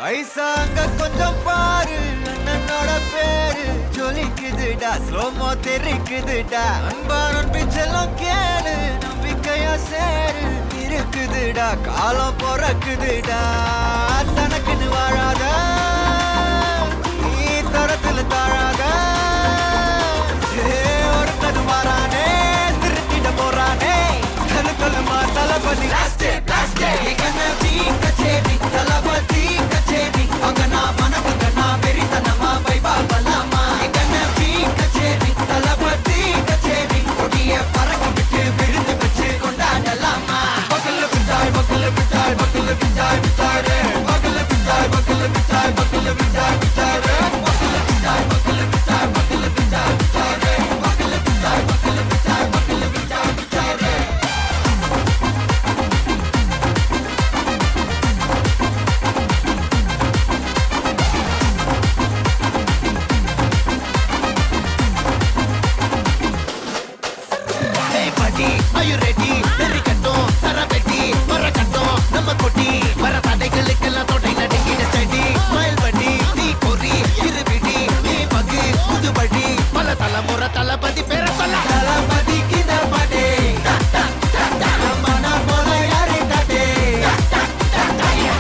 ஐசாங்க கொஞ்சம் பாரு, அண்ணனோட பேரு ஜொலிக்குதுடா, ஸ்லோமோ தெரிக்குதுடா. அன்பான பிச்செல்லாம் கேளு, நம்பிக்கையா சேரு இருக்குதுடா, காலம் பொறக்குதுடா. தனக்குன்னு வாழாத, நீ தரத்துல தாழாத. ஒருத்தது மாறானே, திருத்திட போறானே. கலுமா தளபதி கச்சேரி, தளபதி கச்சேரி. அங்கனா மனவங்கனா வெறித்தனமா வைபா பலாமா. கச்சேரி, தளபதி கச்சேரி. கொடிய பறக்க விட்டு விருந்து வச்சு கொண்டாடலாமா. பக்கல்ல விட்டாய், பக்கல்ல விட்டாய், பக்கல்ல விட்டாய் விட்டாரே. பக்கல்ல விட்டாய், பக்கல்ல விட்டாய், பக்கல்ல விட்டாய் விட்டாரே. பக்கல்ல விட்டாய், பக்கல்ல விட்டாய், பக்கல்ல விட்டாய் விட்டாரே. பக்கல்ல விட்டாய், பக்கல்ல விட்டாய், பக்கல்ல விட்டாய் விட்டாரே. Are you ready? தெரிக்கட்டும் சரவெட்டி வரக்கட்டும் நம்ம கொட்டி வர தடைகளுக்கெல்லாம் தொடை நடுங்கிட ஸ்டடி. ஸ்மைல் பண்ணி நீ பொறி இருவிடி நீ பகு புதுபடி பல தலைமுறை தளபதி பேர சொல்ல. தளபதிக்கு இந்த பாடே மன போல யாரை காட்டே.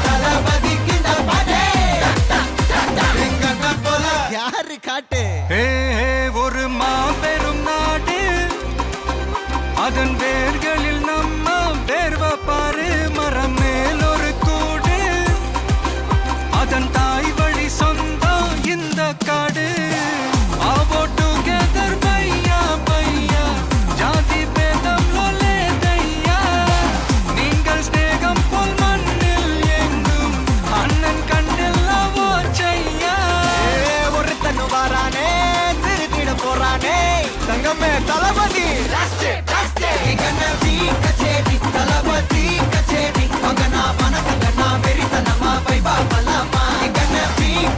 தளபதிக்கு இந்த பாடே எங்க போல யாரு காட்டு. ஒரு மாபெரும் நாடு, அதன் வேர்களில் நம்ம வேர்வ பாரு. மரம் மேல் ஒரு கூடு, அதன் தாய் வழி சொந்தம் இந்த காடு. ஆவோ டுகெதர் பையா பையா, ஜாதி பேதம் லோலே தையா. நீங்கள் ஸ்நேகம் போல் மண்ணில் எங்கும் அண்ணன் கண்டெல்லாவோ செய்யா. ஒருத்தனு வாரானே, திருத்திட போறானே. தங்கமே தளபதி கச்சேரி, தளபதி கச்சேரி. அங்கனா மனகங்கனா வெறித்தனமா வைபா பலாமா.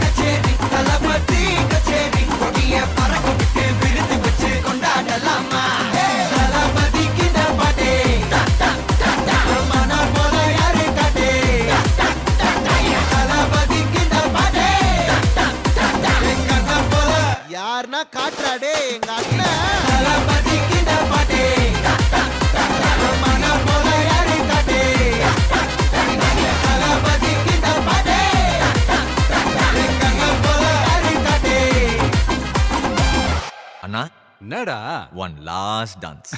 கச்சேரி, தளபதி கச்சேரி. கொடிய பறக்க விட்டு விருந்து வச்சு கொண்டாடலாமா. தளபதிக்கு இந்த பாட்டே மன போல யாரு காட்டே. தளபதிக்கு இந்த பாட்டே எங்க அண்ணன் போல யாருன்னா காட்டுறாடே எங்க அண்ணன். தளபதிக்கு இந்த பாட்டே மன போல யாரு காட்டே. தளபதிக்கு இந்த பாட்டே எங்க அண்ணன் போல யாரு காட்டே. அண்ணா என்னடா ஒன் லாஸ்ட் டான்ஸ்.